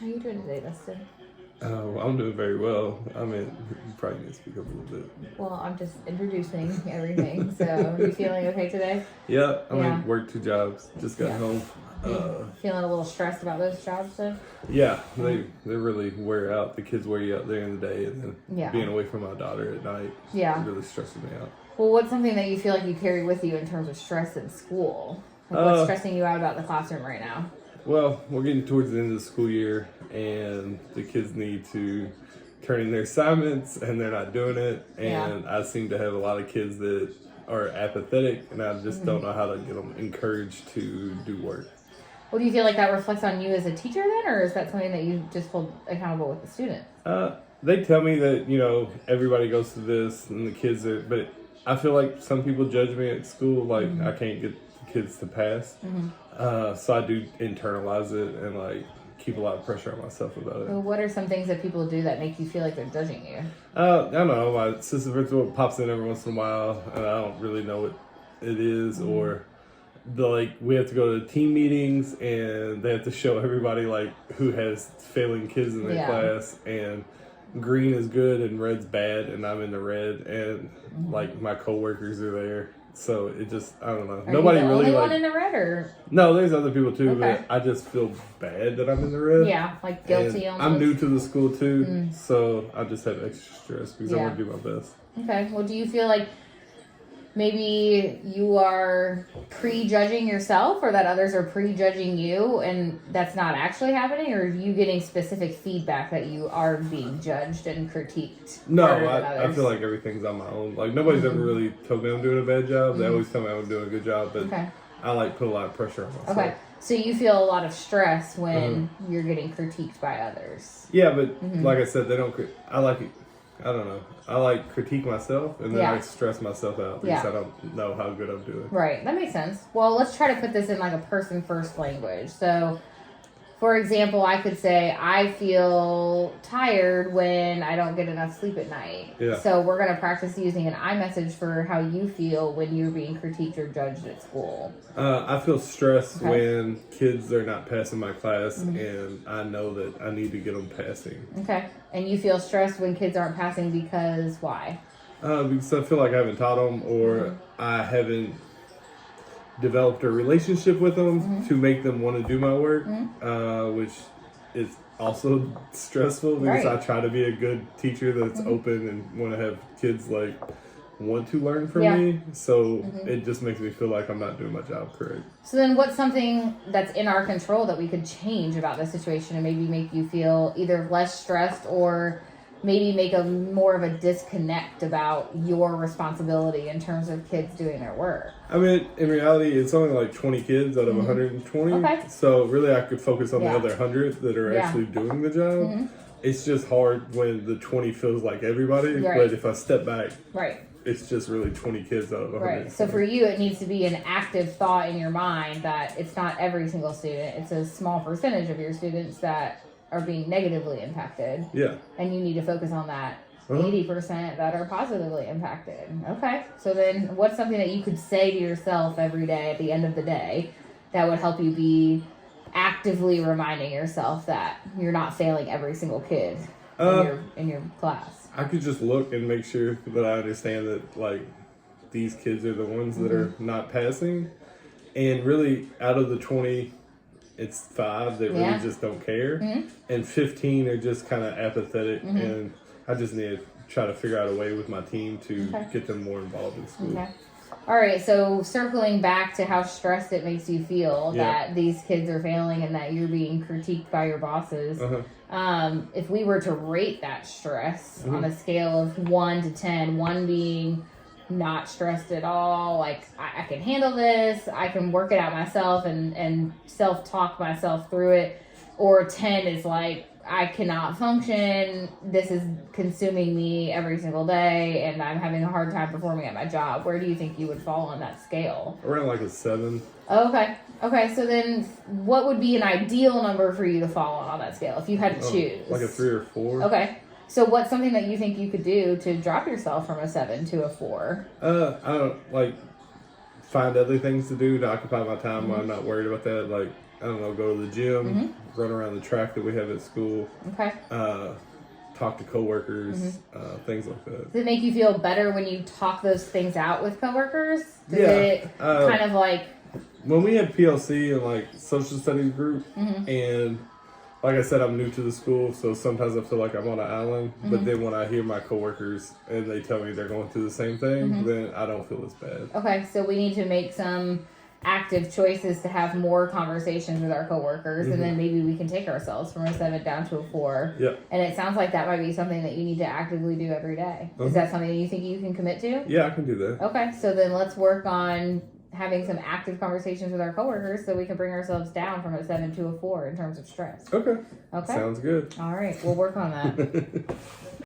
How you doing today, Dustin? I'm doing very well. I mean, you probably need to speak up a little bit. Well, I'm just introducing everything. So, you feeling okay today? Yeah, I Yeah. mean, worked 2 jobs. Just got Yeah. home. Feeling a little stressed about those jobs, though? Yeah, they really wear out. The kids wear you out there in the day, and then Yeah. being away from my daughter at night Yeah. really stresses me out. Well, what's something that you feel like you carry with you in terms of stress in school? Like what's stressing you out about the classroom right now? Well, we're getting towards the end of the school year, and the kids need to turn in their assignments, and they're not doing it. And I seem to have a lot of kids that are apathetic, and I just don't know how to get them encouraged to do work. Well, do you feel like that reflects on you as a teacher then, or is that something that you just hold accountable with the students? They tell me that, everybody goes through this, and the kids are, but I feel like some people judge me at school, like I can't get the kids to pass. So I do internalize it and keep a lot of pressure on myself about it. Well, what are some things that people do that make you feel like they're judging you? I don't know. My assistant principal pops in every once in a while, and I don't really know what it is, or we have to go to team meetings, and they have to show everybody who has failing kids in their class, and green is good and red's bad, and I'm in the red, and my coworkers are there. So it just, I don't know. Are Nobody you the really only one in the red, or No, there's other people too, Okay. but I just feel bad that I'm in the red. yeah, like guilty And almost? I'm new to the school too, so I just have extra stress because I Yeah. want to do my best. Okay. Well, do you feel like maybe you are prejudging yourself, or that others are prejudging you, and that's not actually happening, or are you getting specific feedback that you are being judged and critiqued? No, harder than I others? feel like everything's on my own. Nobody's ever really told me I'm doing a bad job. They always tell me I'm doing a good job, but Okay. I put a lot of pressure on myself. Okay. So you feel a lot of stress when you're getting critiqued by others. Yeah, but like I said, they don't. I like it. I don't know. I critique myself, and then Yeah. I stress myself out because Yeah. I don't know how good I'm doing. Right, that makes sense. Well, let's try to put this in a person first language. So, for example, I could say, I feel tired when I don't get enough sleep at night. Yeah. So, we're going to practice using an I message for how you feel when you're being critiqued or judged at school. I feel stressed Okay. when kids are not passing my class, and I know that I need to get them passing. Okay. And you feel stressed when kids aren't passing because why? Because I feel like I haven't taught them, or I haven't developed a relationship with them to make them want to do my work, which is also stressful because Right. I try to be a good teacher that's open and want to have kids want to learn from Yeah. me. So it just makes me feel like I'm not doing my job correct. So then what's something that's in our control that we could change about the situation and maybe make you feel either less stressed, or maybe make a more of a disconnect about your responsibility in terms of kids doing their work? I mean, in reality, it's only 20 kids out of 120. Okay. So really, I could focus on Yeah. the other 100 that are Yeah. actually doing the job. It's just hard when the 20 feels like everybody. Right. But if I step back, Right. it's just really 20 kids out of 100. Right. So for you, it needs to be an active thought in your mind that it's not every single student. It's a small percentage of your students that are being negatively impacted. Yeah. And you need to focus on that 80% that are positively impacted. Okay. So then what's something that you could say to yourself every day at the end of the day that would help you be actively reminding yourself that you're not failing every single kid in your class? I could just look and make sure that I understand that, these kids are the ones that are not passing. And really, out of the 20, it's 5 that really just don't care. And 15 are just kind of apathetic. And I just need to try to figure out a way with my team to get them more involved in school. Okay. All right. So circling back to how stressed it makes you feel that these kids are failing and that you're being critiqued by your bosses. If we were to rate that stress on a scale of 1 to 10, 1 being not stressed at all, I can handle this, I can work it out myself and self-talk myself through it, or 10 is I cannot function, this is consuming me every single day, and I'm having a hard time performing at my job. Where do you think you would fall on that scale? Around a 7. Oh, okay, so then what would be an ideal number for you to fall on that scale if you had to choose? Like a 3 or 4. Okay. So what's something that you think you could do to drop yourself from a 7 to a 4? I don't find other things to do to occupy my time when I'm not worried about that. I don't know, go to the gym, run around the track that we have at school. Okay. Talk to coworkers, things like that. Does it make you feel better when you talk those things out with coworkers? Does Yeah. it kind of like... When we had PLC and like social studies group, and like I said, I'm new to the school, so sometimes I feel like I'm on an island. But then when I hear my coworkers and they tell me they're going through the same thing, then I don't feel as bad. Okay, so we need to make some active choices to have more conversations with our coworkers, and then maybe we can take ourselves from a 7 down to a 4. Yep. And it sounds like that might be something that you need to actively do every day. Is that something you think you can commit to? Yeah, I can do that. Okay, so then let's work on having some active conversations with our coworkers so we can bring ourselves down from a 7 to a 4 in terms of stress. Okay. Okay. Sounds good. All right, we'll work on that.